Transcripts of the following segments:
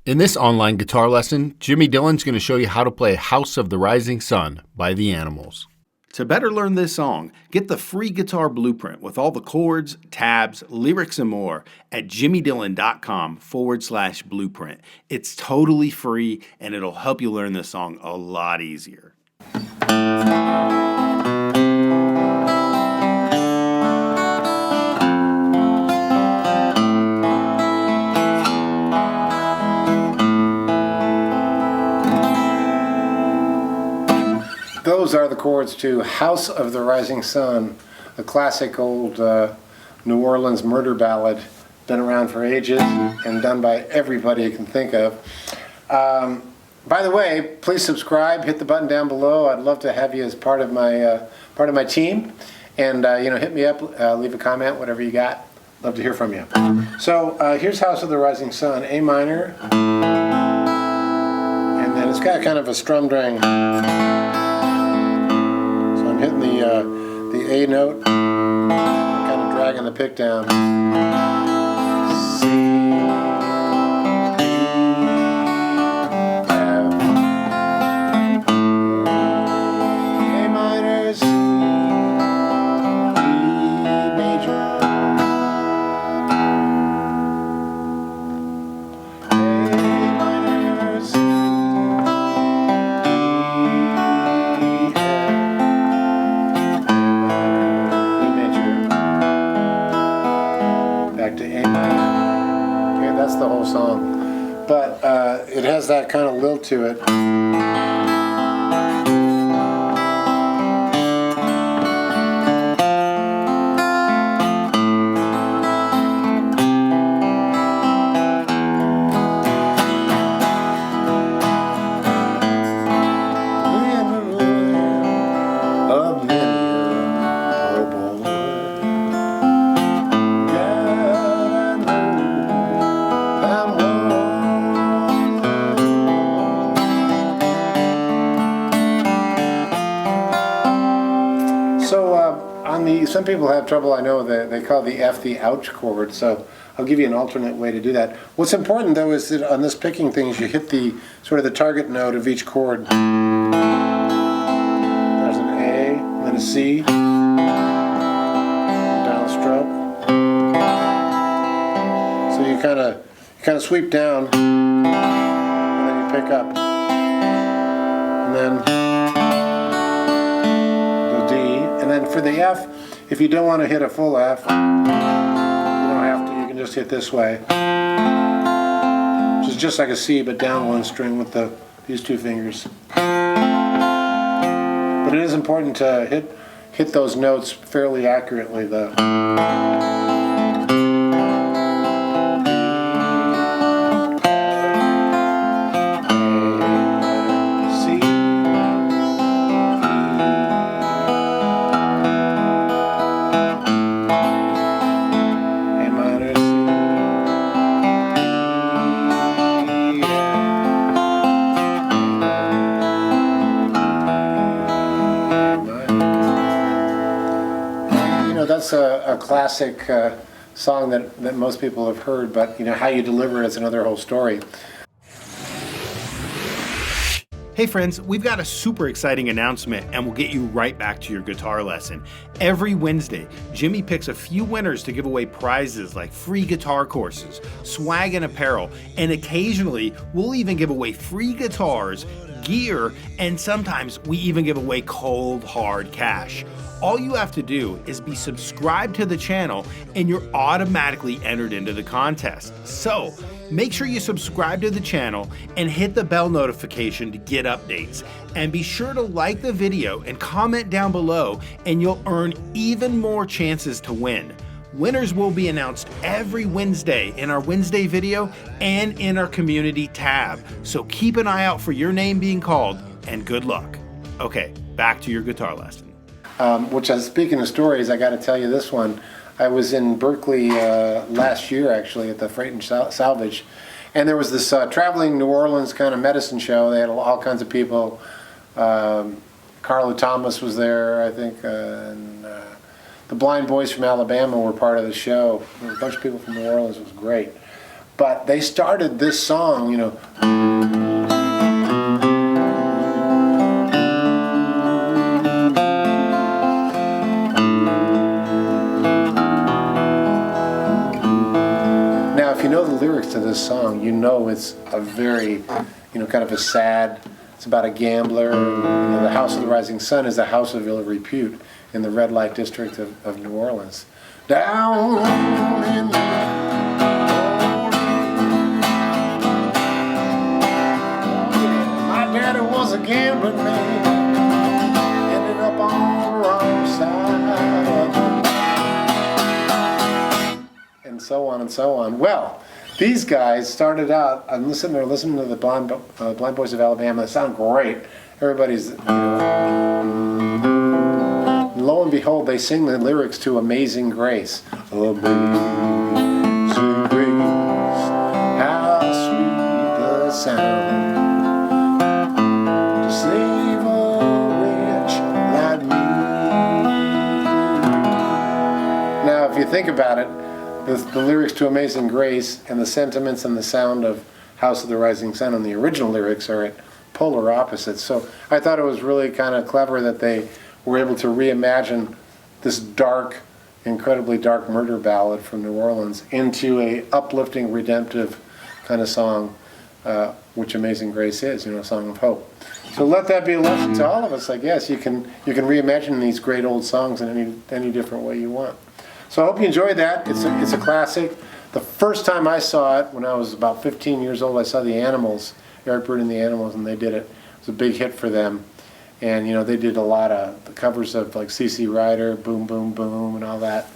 In this online guitar lesson, Jimmy Dillon's going to show you how to play House of the Rising Sun by The Animals. To better learn this song, get the free guitar blueprint with all the chords, tabs, lyrics, and more at jimmydillon.com/blueprint. It's totally free and it'll help you learn this song a lot easier. Those are the chords to House of the Rising Sun, a classic old New Orleans murder ballad, been around for ages and done by everybody you can think of. By the way, please subscribe, hit the button down below. I'd love to have you as part of my team, and hit me up, leave a comment, whatever you got. Love to hear from you. So here's House of the Rising Sun, A minor, and then it's got kind of a strum string. I'm hitting the A note, kind of dragging the pick down. C, D, F, A minors, E major, A minors, to A minor. Okay, that's the whole song. But it has that kind of lilt to it. Some people have trouble, I know, they call the F the ouch chord, so I'll give you an alternate way to do that. What's important, though, is that on this picking thing, is you hit the sort of the target note of each chord. There's an A, then a C, downstroke. So you kind of sweep down, and then you pick up, and then the D, and then for the F. If you don't want to hit a full F, you don't have to. You can just hit this way, which is just like a C, but down one string with these two fingers. But it is important to hit those notes fairly accurately, though. That's a classic song that most people have heard, but how you deliver it is another whole story. Hey friends, we've got a super exciting announcement and we'll get you right back to your guitar lesson. Every Wednesday, Jimmy picks a few winners to give away prizes like free guitar courses, swag and apparel, and occasionally we'll even give away free guitars, gear, and sometimes we even give away cold, hard cash. All you have to do is be subscribed to the channel and you're automatically entered into the contest. So make sure you subscribe to the channel and hit the bell notification to get updates. And be sure to like the video and comment down below and you'll earn even more chances to win. Winners will be announced every Wednesday in our Wednesday video and in our community tab. So keep an eye out for your name being called and good luck. Okay, back to your guitar lesson. Speaking of stories, I got to tell you this one. I was in Berkeley last year, actually, at the Freight and Salvage, and there was this traveling New Orleans kind of medicine show. They had all kinds of people. Carlo Thomas was there, I think, and the Blind Boys from Alabama were part of the show. There was a bunch of people from New Orleans. It was great. But they started this song, you know. Now, if you know the lyrics to this song, you know it's a very, you know, kind of a sad, it's about a gambler. You know, the House of the Rising Sun is the house of ill repute in the red light district of New Orleans. Down in the daddy was a gambling man, ended up on the wrong side, and so on and so on. Well, these guys started out, I'm listening to the Blind Boys of Alabama. They sound great. Everybody's, you know, lo and behold, they sing the lyrics to Amazing Grace. Amazing Grace, how sweet the sound. Now, if you think about it, the lyrics to Amazing Grace and the sentiments and the sound of House of the Rising Sun and the original lyrics are at polar opposites. So I thought it was really kind of clever that they were able to reimagine this dark, incredibly dark murder ballad from New Orleans into a uplifting, redemptive kind of song, which Amazing Grace is, you know, a song of hope. So let that be a lesson to all of us, I guess. You can reimagine these great old songs in any different way you want. So I hope you enjoyed that. It's a classic. The first time I saw it, when I was about 15 years old, I saw the Animals, Eric Bird and the Animals, and they did it. It was a big hit for them. And, you know, they did a lot of the covers of, like, C.C. Ryder, Boom, Boom, Boom, and all that.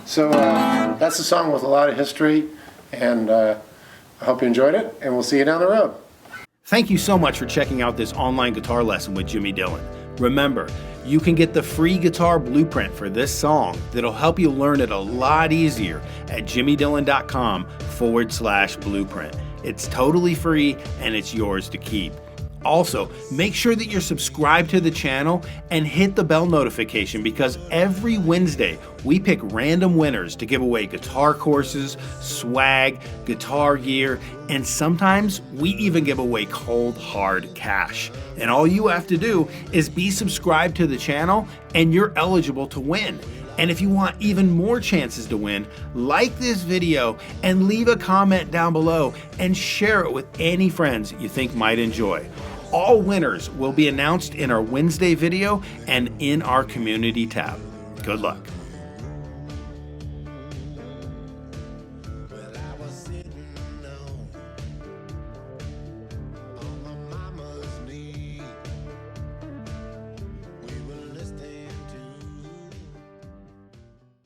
So that's a song with a lot of history, and I hope you enjoyed it, and we'll see you down the road. Thank you so much for checking out this online guitar lesson with Jimmy Dillon. Remember, you can get the free guitar blueprint for this song that'll help you learn it a lot easier at jimmydillon.com/blueprint. It's totally free and it's yours to keep. Also, make sure that you're subscribed to the channel and hit the bell notification, because every Wednesday we pick random winners to give away guitar courses, swag, guitar gear, and sometimes we even give away cold hard cash. And all you have to do is be subscribed to the channel and you're eligible to win. And if you want even more chances to win, like this video and leave a comment down below and share it with any friends you think might enjoy. All winners will be announced in our Wednesday video and in our community tab. Good luck.